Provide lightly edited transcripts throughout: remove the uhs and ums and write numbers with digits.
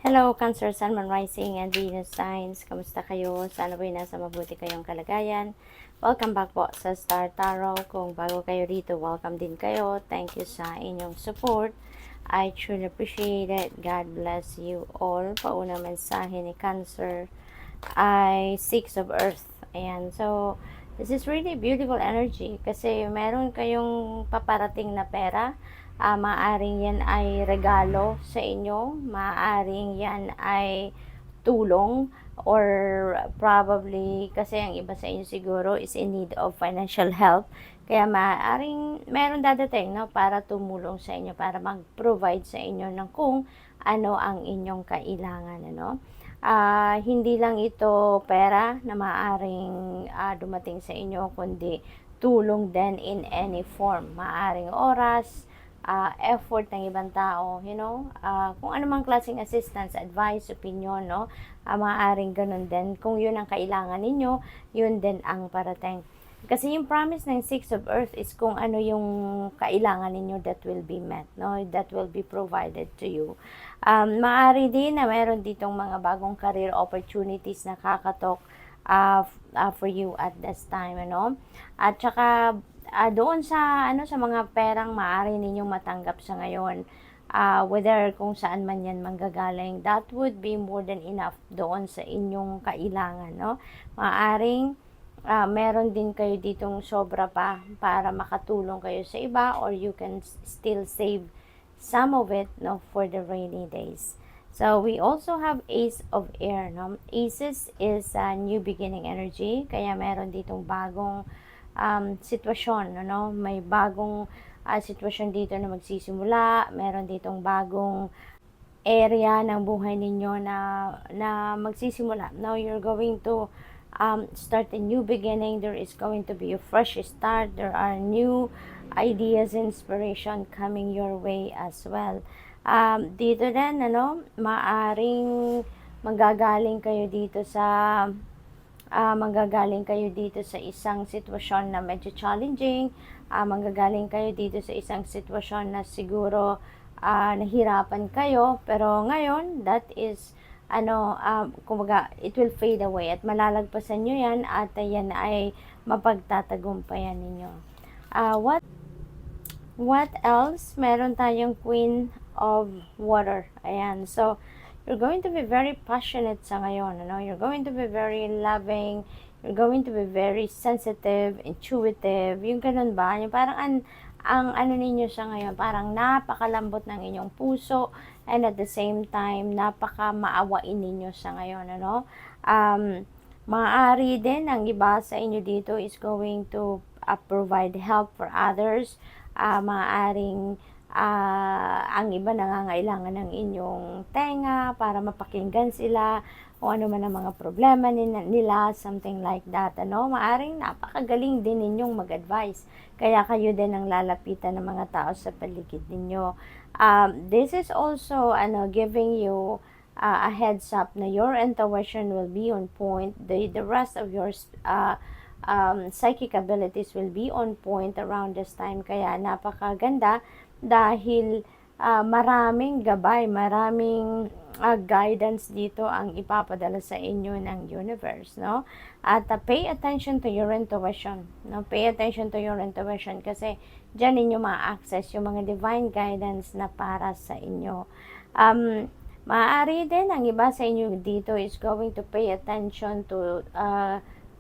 Hello, Cancer, Sun, Moon, Rising, and Venus signs. Kamusta kayo? Sana ba'y nasa mabuti kayong kalagayan? Welcome back po sa Star Tarot. Kung bago kayo dito, welcome din kayo. Thank you sa inyong support. I truly appreciate it. God bless you all. Paunang mensahe ni Cancer ay Six of Earth. Ayan. So, this is really beautiful energy kasi meron kayong paparating na pera. Maaring yan ay regalo sa inyo, maaring yan ay tulong, or probably kasi ang iba sa inyo siguro is in need of financial help, kaya maaring meron dadating, no, para tumulong sa inyo, para mag-provide sa inyo ng kung ano ang inyong kailangan, ano. Hindi lang ito pera na maaring dumating sa inyo, kundi tulong din in any form. Maaring oras, effort ng ibang tao, kung anumang klaseng assistance, advice, opinion, no, maaaring ganun din. Kung yun ang kailangan ninyo, yun din ang parating. Kasi yung promise ng Six of Earth is kung ano yung kailangan ninyo, that will be met, no, that will be provided to you. Maaari din na meron ditong mga bagong career opportunities na kakatok for you at this time, ano. At saka doon sa sa mga perang maaari ninyong matanggap sa ngayon, whether kung saan man yan manggagaling, that would be more than enough doon sa inyong kailangan, no. Maaring meron din kayo ditong sobra pa para makatulong kayo sa iba, or you can still save some of it, no, for the rainy days. So we also have Ace of Air, no. Aces is new beginning energy, kaya meron ditong bagong sitwasyon, ano, may bagong sitwasyon dito na magsisimula, meron ditong bagong area ng buhay ninyo na magsisimula. Now you're going to start a new beginning. There is going to be a fresh start. There are new ideas, inspiration coming your way as well. Dito din, maaring manggagaling kayo dito sa isang sitwasyon na medyo challenging, manggagaling kayo dito sa isang sitwasyon na siguro nahirapan kayo, pero ngayon, that is, kumbaga, it will fade away at malalagpasan nyo yan, at yan ay mapagtatagumpayan ninyo. What else? Meron tayong Queen of Water. Ayan, so, you're going to be very passionate sa ngayon, You're going to be very loving, you're going to be very sensitive, intuitive, yung ganun ba? Yung parang ang ano ninyo sa ngayon, parang napakalambot ng inyong puso, and at the same time, napaka maawain ninyo sa ngayon, maaari din, ang iba sa inyo dito is going to provide help for others. Maaaring ang iba nangangailangan ng inyong tenga para mapakinggan sila, o ano man ang mga problema nila, something like that, Maaring napakagaling din ninyong mag-advise, kaya kayo din ang lalapitan ng mga tao sa paligid ninyo. This is also giving you a heads up na your intuition will be on point, the rest of your psychic abilities will be on point around this time, kaya napakaganda dahil maraming gabay, maraming guidance dito ang ipapadala sa inyo ng universe, no? At pay attention to your intuition, no? Pay attention to your intuition kasi diyan ninyo ma-access yung mga divine guidance na para sa inyo. Maaari din ang iba sa inyo dito is going to pay attention to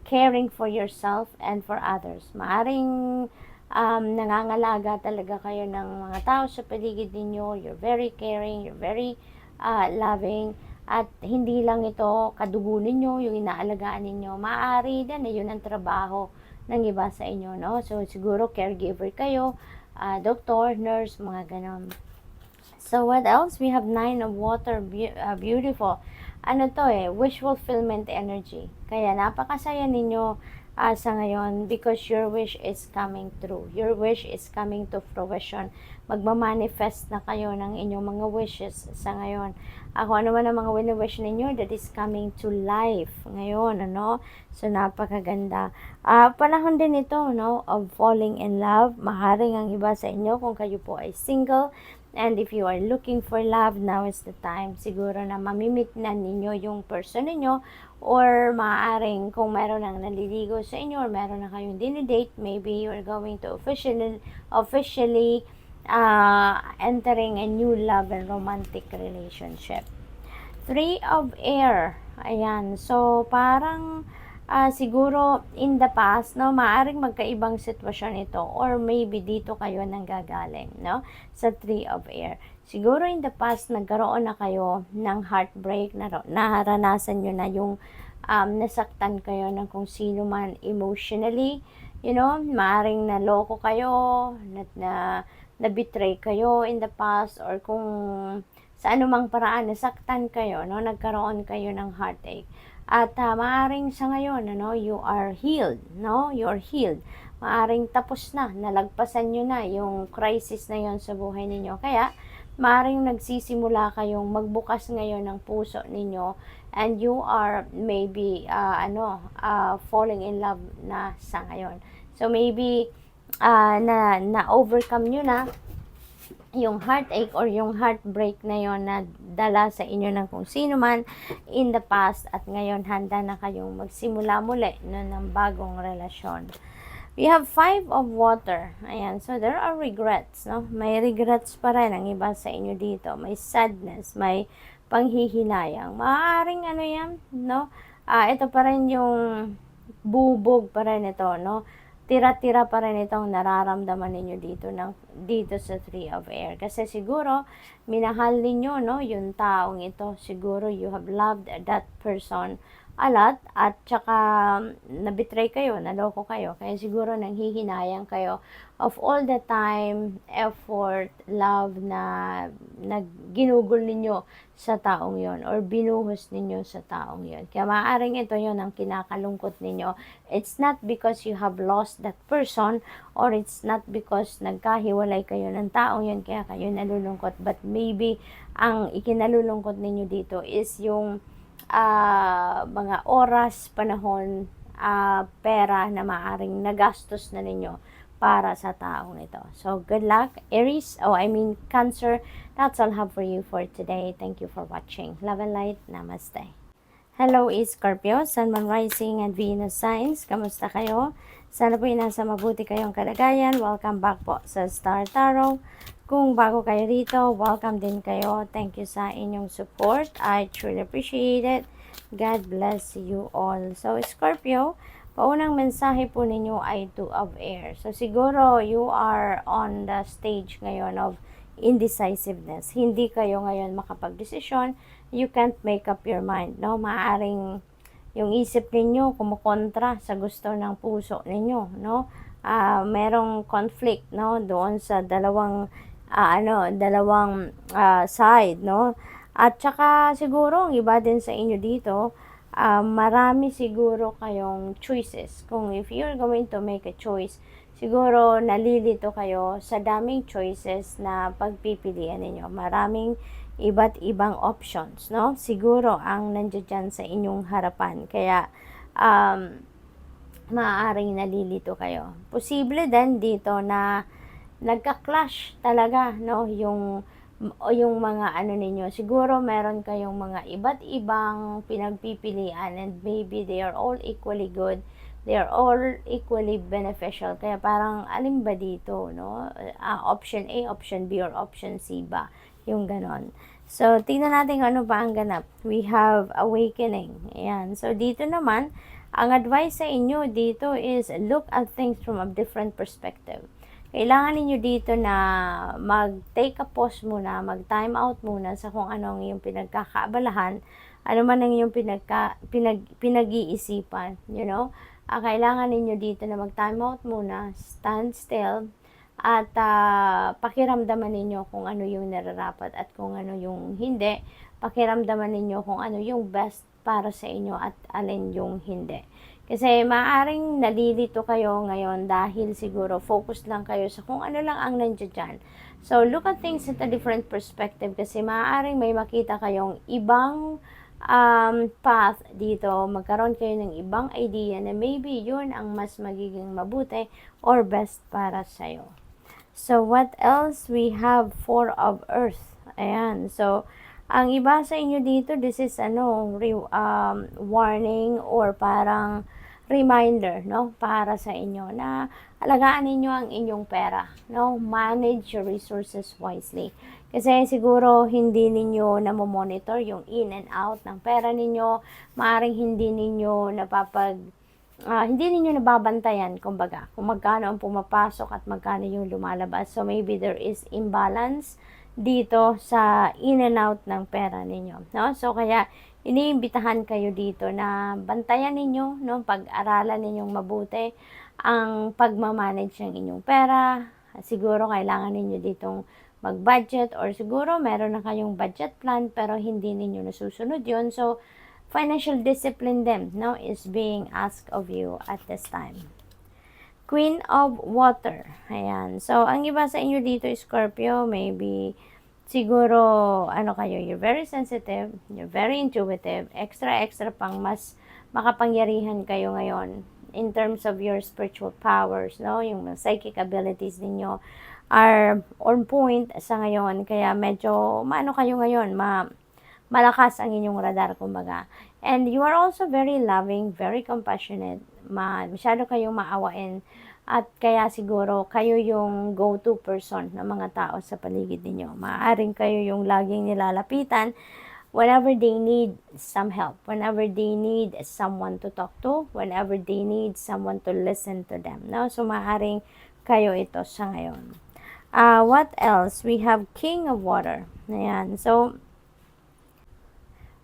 caring for yourself and for others. Maaring nangangalaga talaga kayo ng mga tao sa paligid ninyo. You're very caring, you're very loving, at hindi lang ito kadugo ninyo, yung inaalagaan ninyo. Maaari din na yun ang trabaho ng iba sa inyo, no? So siguro caregiver kayo, doctor, nurse, mga ganon. So what else? We have Nine of Water, beautiful. Wish fulfillment energy. Kaya napakasaya ninyo sa ngayon, because your wish is coming true. Your wish is coming to fruition. Magmamanifest na kayo ng inyong mga wishes sa ngayon. Kung ano man ang mga wini-wish ninyo, that is coming to life ngayon, So, napakaganda. Panahon din ito, of falling in love. Maaaring ang iba sa inyo, kung kayo po ay single, And if you are looking for love, now is the time siguro na mamimit na ninyo yung person ninyo, or maaaring kung meron nang naliligo sa inyo or meron na kayong dinidate, maybe you're going to officially entering a new love and romantic relationship. 3 of Air. Ayan. So, parang siguro in the past, no, maaaring magkaibang sitwasyon ito, or maybe dito kayo nanggagaling, no, sa 3 of Air. Siguro in the past, nagkaroon na kayo ng heartbreak, naranasan nyo na yung nasaktan kayo ng kung sino man emotionally, maaaring naloko kayo, na-betray kayo in the past, or kung sa anumang paraan nasaktan kayo, no, nagkaroon kayo ng heartache. At maaaring sa ngayon, you are healed, no? You are healed. Maaaring tapos na, nalagpasan nyo na yung crisis na yon sa buhay ninyo. Kaya, maaaring nagsisimula kayong magbukas ngayon ng puso ninyo, and you are maybe falling in love na sa ngayon. So maybe na-overcome nyo na yung heartache or yung heartbreak na yon na dala sa inyo ng kung sino man in the past, at ngayon handa na kayong magsimula muli ng bagong relasyon. We have 5 of Water. Ayan, so there are regrets, no? May regrets pa rin ang iba sa inyo dito. May sadness, may panghihinayang. Maaaring yan, no? Ito pa rin yung bubog pa rin ito, no? Tira-tira pa rin itong nararamdaman ninyo dito sa 3 of Air. Kasi siguro, minahal ninyo, no, yung taong ito. Siguro you have loved that person a lot, at saka na-betray kayo, naloko kayo. Kaya siguro nanghihinayang kayo of all the time, effort, love na ginugol ninyo sa taong yon, or binuhos ninyo sa taong yon. Kaya maaaring ito yon ang kinakalungkot ninyo. It's not because you have lost that person, or it's not because nagkahiwalay kayo ng taong yon kaya kayo nalulungkot, but maybe ang ikinalulungkot ninyo dito is yung mga oras, panahon, pera na maaaring nagastos na ninyo para sa taong ito. So, good luck, Aries. Cancer. That's all I have for you for today. Thank you for watching. Love and light. Namaste. Hello, Scorpio, Sun, Moon, Rising, and Venus signs. Kamusta kayo? Sana po nasa mabuti kayong kalagayan. Welcome back po sa Star Tarot. Kung bago kayo rito, welcome din kayo. Thank you sa inyong support. I truly appreciate it. God bless you all. So, Scorpio, paunang mensahe po ninyo ay 2 of Air. So, siguro you are on the stage ngayon of indecisiveness. Hindi kayo ngayon makapag-desisyon. You can't make up your mind, no? Maaaring yung isip ninyo kumukontra sa gusto ng puso ninyo, no? Merong conflict, no, doon sa dalawang side, no? At saka siguro ang iba din sa inyo dito, marami siguro kayong choices. Kung if you're going to make a choice, siguro nalilito kayo sa daming choices na pagpipilian ninyo. Maraming iba't ibang options, no? Siguro ang nandiyan sa inyong harapan. Kaya maaaring nalilito kayo. Posible din dito na nagka-clash talaga, no, yung mga ninyo. Siguro meron kayong mga iba't ibang pinagpipilian, and maybe they are all equally good, they are all equally beneficial. Kaya parang alin ba dito, no? Option A, option B, or option C ba? Yung ganon. So, tingnan natin ano ba ang ganap. We have awakening. Ayan. So, dito naman, ang advice sa inyo dito is look at things from a different perspective. Kailangan ninyo dito na mag-take a pause muna, mag-time out muna sa kung ano ang iyong pinagkakaabalahan, ano man ang iyong pinag-iisipan, you know. Kailangan ninyo dito na mag-time out muna, stand still, at pakiramdaman ninyo kung ano yung nararapat at kung ano yung hindi. Pakiramdaman ninyo kung ano yung best para sa inyo at alin yung hindi. Kasi maaaring nalilito kayo ngayon dahil siguro focus lang kayo sa kung ano lang ang nandiyan dyan. So, look at things at a different perspective, kasi maaaring may makita kayong ibang path dito. Magkaroon kayo ng ibang idea na maybe yun ang mas magiging mabuti or best para sa'yo. So, what else? We have Four of Earth. Ayan. So, ang iba sa inyo dito, this is warning or parang reminder, no? Para sa inyo na alagaan ninyo ang inyong pera, no? Manage your resources wisely. Kasi siguro hindi ninyo monitor yung in and out ng pera ninyo. Maaring hindi ninyo hindi ninyo nababantayan, kumbaga, kung magkano ang pumapasok at magkano yung lumalabas. So, maybe there is imbalance dito sa in and out ng pera ninyo, no? So, kaya, iniimbitahan kayo dito na bantayan ninyo, no? Pag-aralan ninyong mabuti ang pagmamanage ng inyong pera. Siguro, kailangan ninyo ditong mag-budget or siguro, meron na kayong budget plan pero hindi ninyo nasusunod yun. So, financial discipline din, no, is being asked of you at this time. Queen of Water. Ayan. So, ang iba sa inyo dito, Scorpio, maybe, siguro, you're very sensitive, you're very intuitive, extra pang mas makapangyarihan kayo ngayon in terms of your spiritual powers, no? Yung psychic abilities ninyo are on point sa ngayon. Kaya medyo, kayo ngayon, malakas ang inyong radar, kumbaga. And you are also very loving, very compassionate. Masyado kayong maawain. At kaya siguro kayo yung go-to person ng mga tao sa paligid ninyo. Maaaring kayo yung laging nilalapitan whenever they need some help, whenever they need someone to talk to, whenever they need someone to listen to them. No? So, maaaring kayo ito sa ngayon. What else? We have King of Water. Ayan. So,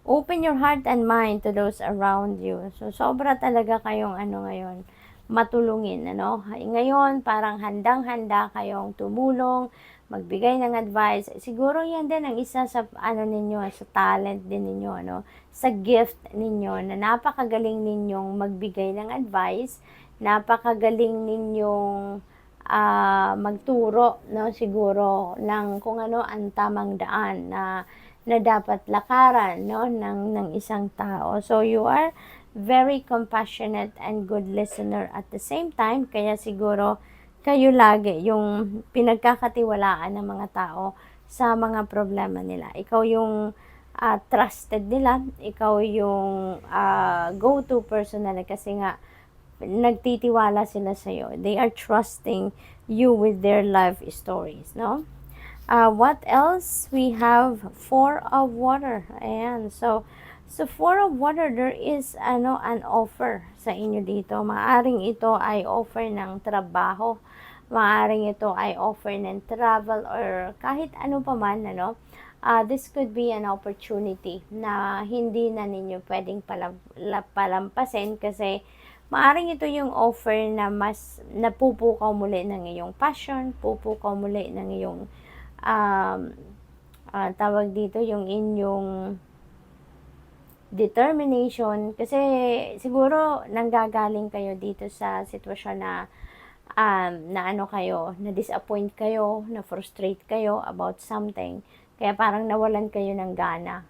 open your heart and mind to those around you. So, sobra talaga kayong ngayon, matulungin, Ngayon, parang handang-handa kayong tumulong, magbigay ng advice. Siguro yan din ang isa sa, ninyo, sa talent din ninyo, Sa gift ninyo, na napakagaling ninyong magbigay ng advice, napakagaling ninyong magturo, siguro, ng kung ano ang tamang daan na dapat lakaran, ng isang tao. So, you are very compassionate and good listener at the same time. Kaya siguro, kayo lagi yung pinagkakatiwalaan ng mga tao sa mga problema nila. Ikaw yung trusted nila. Ikaw yung go-to person nila kasi nga, nagtitiwala sila sa'yo. They are trusting you with their life stories, no? What else? We have Four of Water. Ayan. So Four of Water, there is an offer sa inyo dito. Maaring ito ay offer ng trabaho. Maaring ito ay offer ng travel or kahit ano pa man, this could be an opportunity na hindi na ninyo pwedeng palampasin kasi maaring ito yung offer na mas napupukaw muli ng iyong passion, pupukaw muli ng iyong tawag dito, yung inyong determination. Kasi siguro nanggagaling kayo dito sa sitwasyon na na-disappoint kayo, na-frustrate kayo about something. Kaya parang nawalan kayo ng gana,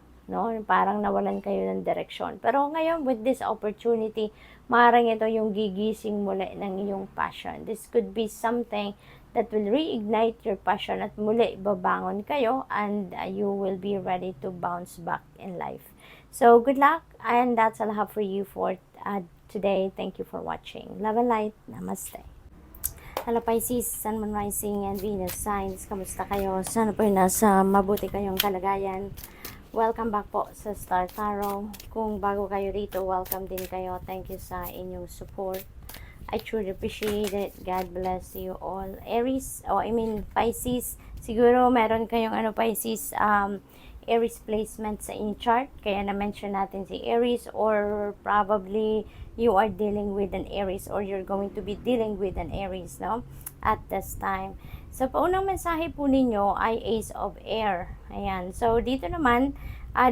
Parang nawalan kayo ng direksyon. Pero ngayon, with this opportunity, maaaring ito yung gigising muli ng iyong passion. This could be something that will reignite your passion at muli babangon kayo and you will be ready to bounce back in life. So, good luck, and that's all I have for you for today. Thank you for watching. Love and light. Namaste. Hello Pisces, Sun, Moon, Rising, and Venus signs. Kamusta kayo? Sana po nasa mabuti kayong kalagayan. Welcome back po sa Star Tarot. Kung bago kayo rito, welcome din kayo. Thank you sa inyong support. I truly appreciate it. God bless you all. Aries, Pisces. Siguro meron kayong Pisces, Aries placement sa inyong chart. Kaya na-mention natin si Aries, or probably you are dealing with an Aries or you're going to be dealing with an Aries, at this time. So, paunang mensahe po ninyo ay Ace of Air. Ayan. So, dito naman,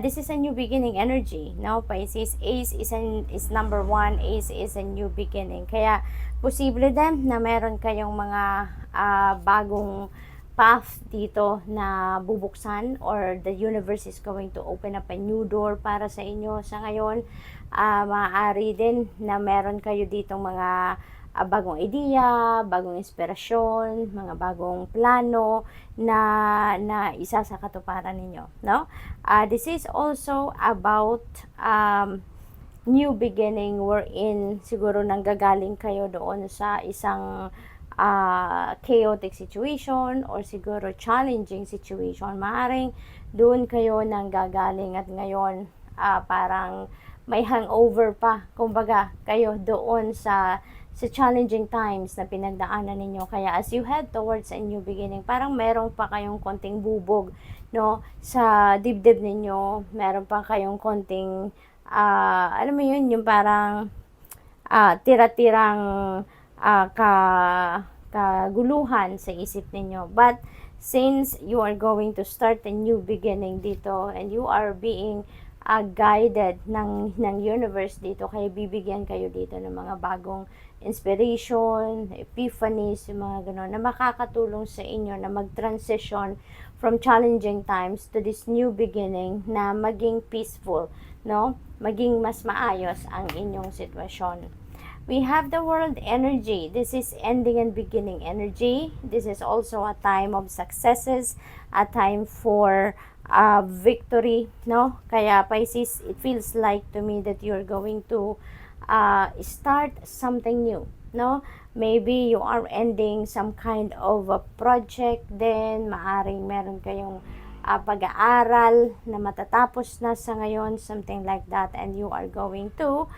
this is a new beginning energy, Pisces. Ace is number 1. Ace is a new beginning. Kaya, posible din na meron kayong mga bagong path dito na bubuksan, or the universe is going to open up a new door para sa inyo sa ngayon. Maaari din na meron kayo ditong mga bagong idea, bagong inspirasyon, mga bagong plano na isa sa katuparan ninyo, no? This is also about new beginning wherein siguro nanggagaling kayo doon sa isang chaotic situation or siguro challenging situation. Maaring doon kayo nanggagaling at ngayon parang may hangover pa, kumbaga, kayo doon sa challenging times na pinagdaanan ninyo. Kaya as you head towards a new beginning, parang meron pa kayong konting bubog, no, sa dibdib ninyo. Meron pa kayong konting alam mo yun, yung parang tira-tirang kaguluhan sa isip ninyo. But since you are going to start a new beginning dito and you are being guided ng universe dito, kaya bibigyan kayo dito ng mga bagong inspiration, epiphanies, yung mga gano'n, na makakatulong sa inyo na mag-transition from challenging times to this new beginning na maging peaceful, no? Maging mas maayos ang inyong sitwasyon. We have the world energy. This is ending and beginning energy. This is also a time of successes, a time for victory, no? Kaya Pisces, it feels like to me that you're going to start something new, no? Maybe you are ending some kind of a project, then maaring meron kayong pag-aaral na matatapos na sa ngayon, something like that, and you are going to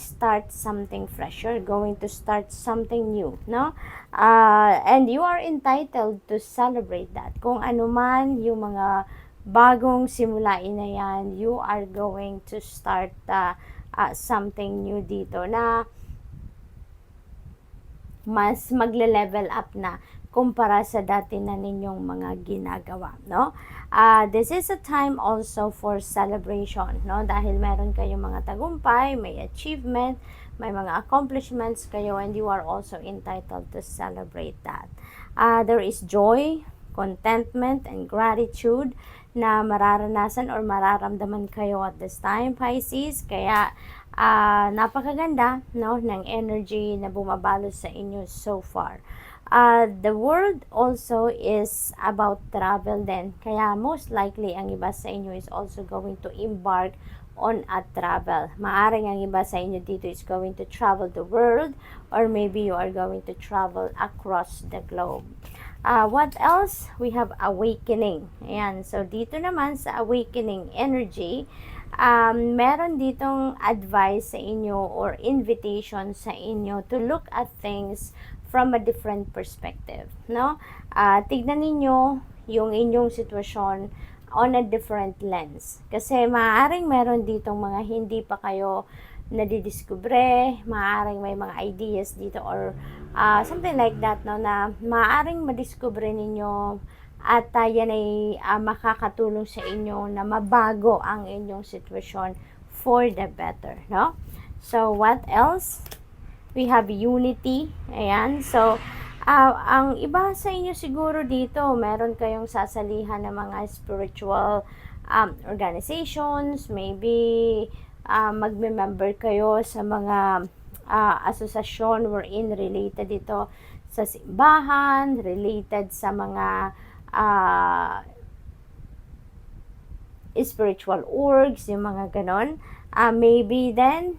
start something fresh. You're going to start something new, no? And you are entitled to celebrate that. Kung ano man yung mga bagong simulain na yan, you are going to start something new dito na mas magle-level up na kumpara sa dati na ninyong mga ginagawa, no? This is a time also for celebration, no? Dahil meron kayong mga tagumpay, may achievement, may mga accomplishments kayo, and you are also entitled to celebrate that. There is joy, contentment, and gratitude na mararanasan or mararamdaman kayo at this time, Pisces. Kaya napakaganda, no, ng energy na bumabalo sa inyo so far. The world also is about travel din. Kaya most likely ang iba sa inyo is also going to embark on a travel. Maaring ang iba sa inyo dito is going to travel the world, or maybe you are going to travel across the globe. What else? We have awakening. Ayan. So, dito naman sa awakening energy, meron ditong advice sa inyo or invitation sa inyo to look at things from a different perspective, no? Tignan ninyo yung inyong sitwasyon on a different lens. Kasi maaaring meron ditong mga hindi pa kayo nadidiskubre, maaaring may mga ideas dito or something like that, no, na maaaring madiskubre ninyo at yan ay makakatulong sa inyo na mabago ang inyong sitwasyon for the better, no? So, what else? We have unity. Ayan. So, ang iba sa inyo siguro dito, meron kayong sasalihan ng mga spiritual organizations, maybe magme-member kayo sa mga asosasyon wherein related ito sa simbahan, related sa mga spiritual orgs, yung mga ganon. Maybe then,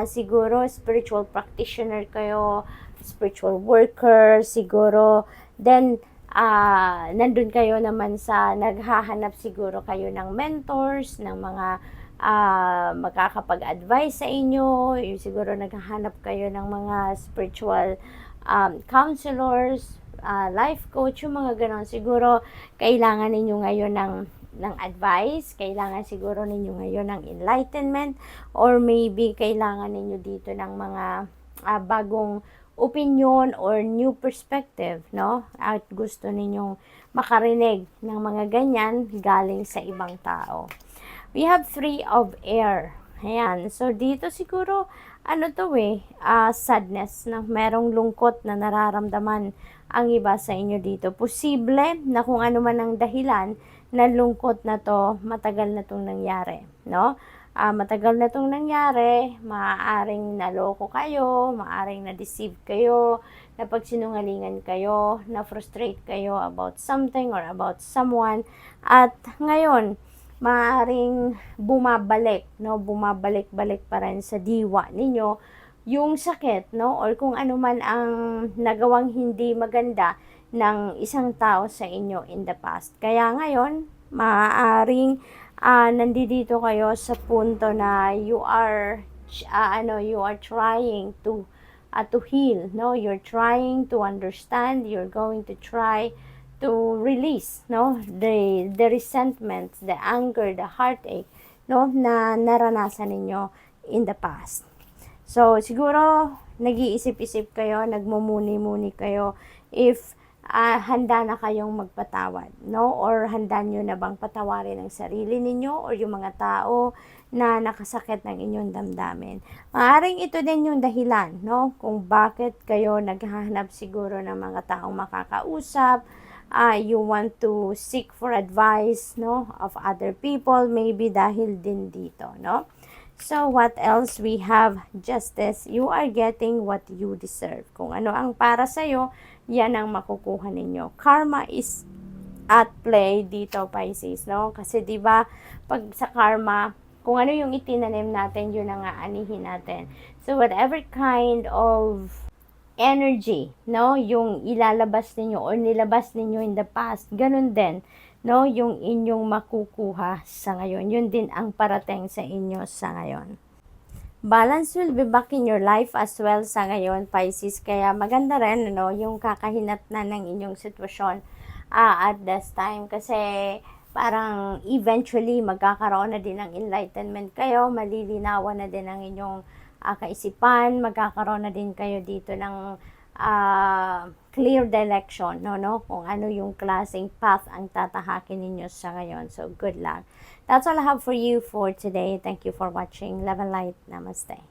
siguro spiritual practitioner kayo, spiritual worker, siguro. Then, nandun kayo naman sa naghahanap siguro kayo ng mentors, ng mga makakapag-advise sa inyo, yung siguro naghahanap kayo ng mga spiritual counselors, life coach, yung mga ganon. Siguro kailangan ninyo ngayon ng advice, kailangan siguro ninyo ngayon ng enlightenment, or maybe kailangan ninyo dito ng mga bagong opinion or new perspective, no? At gusto ninyong makarinig ng mga ganyan galing sa ibang tao. We have 3 of air. Ayan. So, dito siguro, sadness, na merong lungkot na nararamdaman ang iba sa inyo dito. Posible na kung ano man ang dahilan na lungkot na to, matagal na tong nangyari, no? Matagal na tong nangyari, maaaring naloko kayo, maaaring na-deceive kayo, napagsinungalingan kayo, na-frustrate kayo about something or about someone, at ngayon, maaaring bumabalik, no? Bumabalik-balik pa rin sa diwa ninyo yung sakit, no? Or kung ano man ang nagawang hindi maganda ng isang tao sa inyo in the past. Kaya ngayon, maaaring nandito kayo sa punto na you are trying to heal, no? You're trying to understand, you're going to try to release, no, the resentments, the anger, the heartache, no, na naranasan ninyo in the past. So siguro nag-iisip-isip kayo, nagmumuni-muni kayo if handa na kayong magpatawad, no? Or handa nyo na bang patawarin ang sarili ninyo or yung mga tao na nakasakit ng inyong damdamin. Maaaring ito din yung dahilan, no? Kung bakit kayo naghahanap siguro ng mga taong makakausap, you want to seek for advice, no, of other people, maybe dahil din dito, no? So, what else? We have justice. You are getting what you deserve. Kung ano ang para sa'yo, yan ang makukuha ninyo. Karma is at play dito, Pisces, no? Kasi 'di ba, pag sa karma, kung ano yung itinanim natin, yun ang aanihin natin. So, whatever kind of energy, no, yung ilalabas ninyo or nilabas ninyo in the past, ganun din, no, yung inyong makukuha sa ngayon. Yun din ang parating sa inyo sa ngayon. Balance will be back in your life as well sa ngayon, Pisces. Kaya maganda rin, no, yung kakahinatnan ng inyong sitwasyon at this time. Kasi parang eventually magkakaroon na din ng enlightenment kayo, malilinawan na din ang inyong kaisipan, magkakaroon na din kayo dito ng clear direction, no? Kung ano yung klaseng path ang tatahakin ninyo sa ngayon. So, good luck. That's all I have for you for today. Thank you for watching. Love and light. Namaste.